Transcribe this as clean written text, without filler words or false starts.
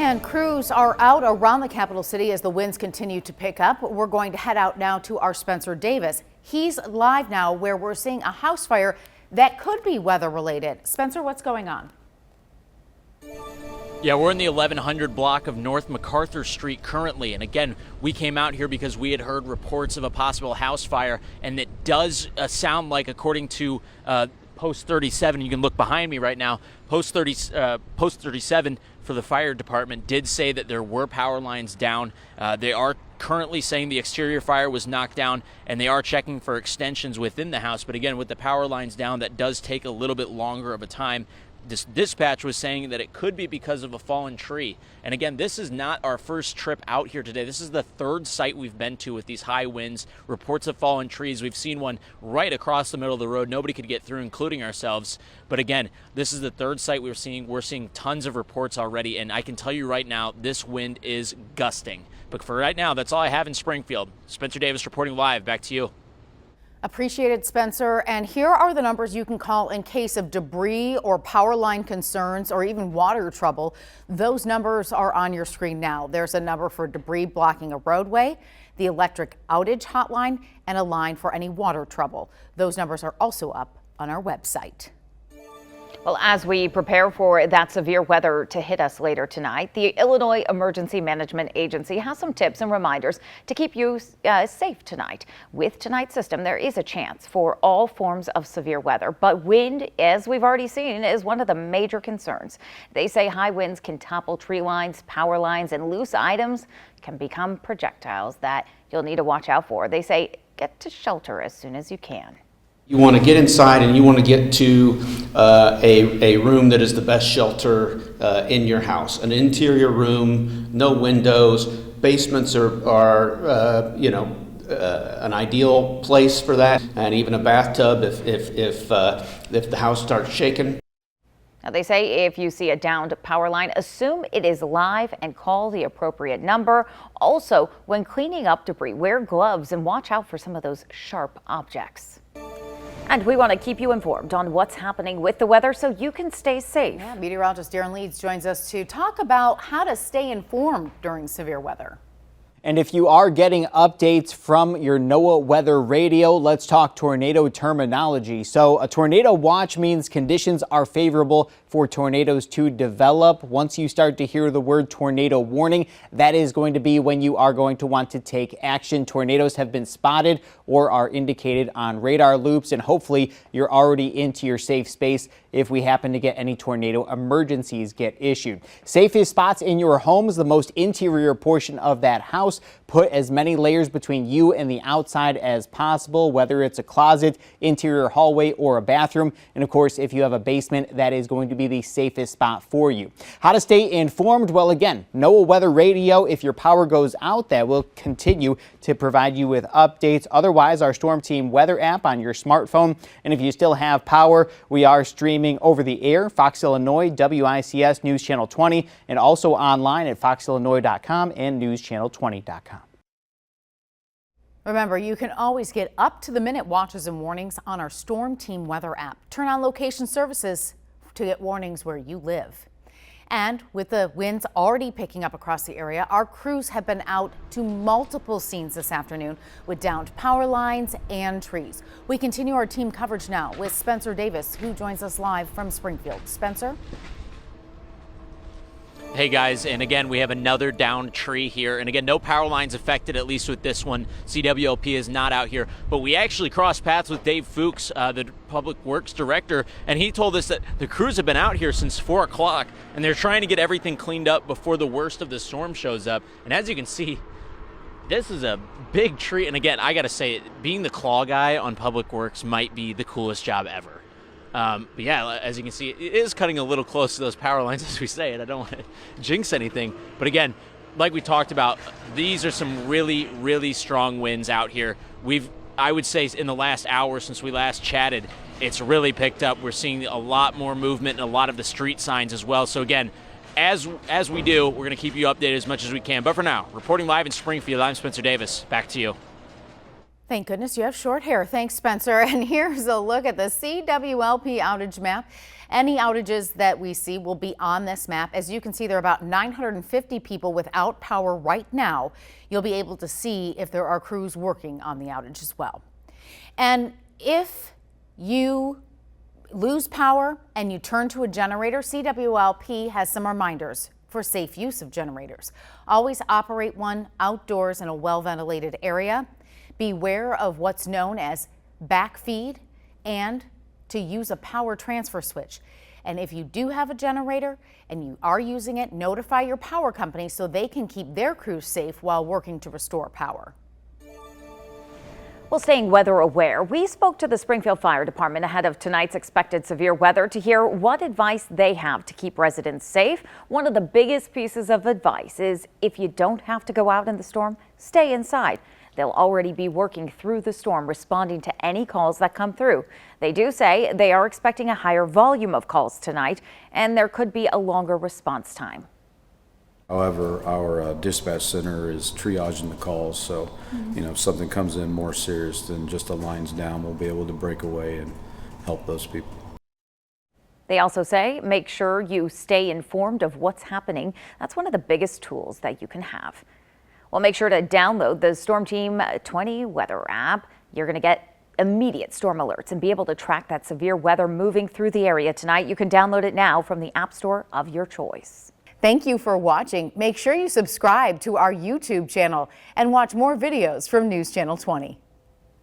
And crews are out around the capital city as the winds continue to pick up. We're going to head out now to our Spencer Davis. He's live now where we're seeing a house fire that could be weather related. Spencer, what's going on? Yeah, we're in the 1100 block of North MacArthur Street currently. And again, we came out here because we had heard reports of a possible house fire. And it does sound like, according to Post 37, you can look behind me right now, Post 37 for the fire department did say that there were power lines down. They are currently saying the exterior fire was knocked down, and they are checking for extensions within the house. But again, with the power lines down, that does take a little bit longer of a time. This dispatch was saying that it could be because of a fallen tree. And again, this is not our first trip out here today. This is the third site we've been to with these high winds, reports of fallen trees. We've seen one right across the middle of the road. Nobody could get through, including ourselves. But again, this is the third site we're seeing. We're seeing tons of reports already. And I can tell you right now, this wind is gusting. But for right now, that's all I have in Springfield. Spencer Davis reporting live. Back to you. Appreciated, Spencer. And here are the numbers you can call in case of debris or power line concerns or even water trouble. Those numbers are on your screen now. There's a number for debris blocking a roadway, the electric outage hotline, and a line for any water trouble. Those numbers are also up on our website. Well, as we prepare for that severe weather to hit us later tonight, the Illinois Emergency Management Agency has some tips and reminders to keep you safe tonight. With tonight's system, there is a chance for all forms of severe weather, but wind, as we've already seen, is one of the major concerns. They say high winds can topple tree lines, power lines, and loose items can become projectiles that you'll need to watch out for. They say get to shelter as soon as you can. You want to get inside and you want to get to a room that is the best shelter in your house. An interior room, no windows. Basements are an ideal place for that, and even a bathtub if the house starts shaking. Now, they say if you see a downed power line, assume it is live and call the appropriate number. Also, when cleaning up debris, wear gloves and watch out for some of those sharp objects. And we want to keep you informed on what's happening with the weather so you can stay safe. Yeah, meteorologist Darren Leeds joins us to talk about how to stay informed during severe weather. And if you are getting updates from your NOAA weather radio, let's talk tornado terminology. So a tornado watch means conditions are favorable for tornadoes to develop. Once you start to hear the word tornado warning, that is going to be when you are going to want to take action. Tornadoes have been spotted or are indicated on radar loops, and hopefully you're already into your safe space if we happen to get any tornado emergencies get issued. Safest spots in your homes, the most interior portion of that house. Put as many layers between you and the outside as possible, whether it's a closet, interior hallway, or a bathroom. And of course, if you have a basement, that is going to be the safest spot for you. How to stay informed? Well, again, NOAA weather radio. If your power goes out, that will continue to provide you with updates. Otherwise, our Storm Team weather app on your smartphone. And if you still have power, we are streaming over the air, Fox Illinois, WICS News Channel 20, and also online at foxillinois.com and newschannel20.com. Remember, you can always get up-to-the-minute watches and warnings on our Storm Team weather app. Turn on location services to get warnings where you live. And with the winds already picking up across the area, our crews have been out to multiple scenes this afternoon with downed power lines and trees. We continue our team coverage now with Spencer Davis, who joins us live from Springfield. Spencer? Hey guys, and again, we have another downed tree here. And again, no power lines affected, at least with this one. CWLP is not out here. But we actually crossed paths with Dave Fuchs, the Public Works Director, and he told us that the crews have been out here since 4 o'clock, and they're trying to get everything cleaned up before the worst of the storm shows up. And as you can see, this is a big tree. And again, I got to say, being the claw guy on Public Works might be the coolest job ever. But yeah, as you can see, it is cutting a little close to those power lines as we say it. I don't want to jinx anything. But again, like we talked about, these are some really, really strong winds out here. I would say in the last hour since we last chatted, it's really picked up. We're seeing a lot more movement and a lot of the street signs as well. So again, as we do, we're going to keep you updated as much as we can. But for now, reporting live in Springfield, I'm Spencer Davis. Back to you. Thank goodness you have short hair. Thanks, Spencer. And here's a look at the CWLP outage map. Any outages that we see will be on this map. As you can see, there are about 950 people without power right now. You'll be able to see if there are crews working on the outage as well. And if you lose power and you turn to a generator, CWLP has some reminders for safe use of generators. Always operate one outdoors in a well-ventilated area. Beware of what's known as backfeed and to use a power transfer switch. And if you do have a generator and you are using it, notify your power company so they can keep their crews safe while working to restore power. Well, staying weather aware, we spoke to the Springfield Fire Department ahead of tonight's expected severe weather to hear what advice they have to keep residents safe. One of the biggest pieces of advice is if you don't have to go out in the storm, stay inside. They'll already be working through the storm, responding to any calls that come through. They do say they are expecting a higher volume of calls tonight, and there could be a longer response time. However, our dispatch center is triaging the calls, so if something comes in more serious than just a lines down, we'll be able to break away and help those people. They also say make sure you stay informed of what's happening. That's one of the biggest tools that you can have. Well, make sure to download the Storm Team 20 weather app. You're going to get immediate storm alerts and be able to track that severe weather moving through the area tonight. You can download it now from the App Store of your choice. Thank you for watching. Make sure you subscribe to our YouTube channel and watch more videos from News Channel 20.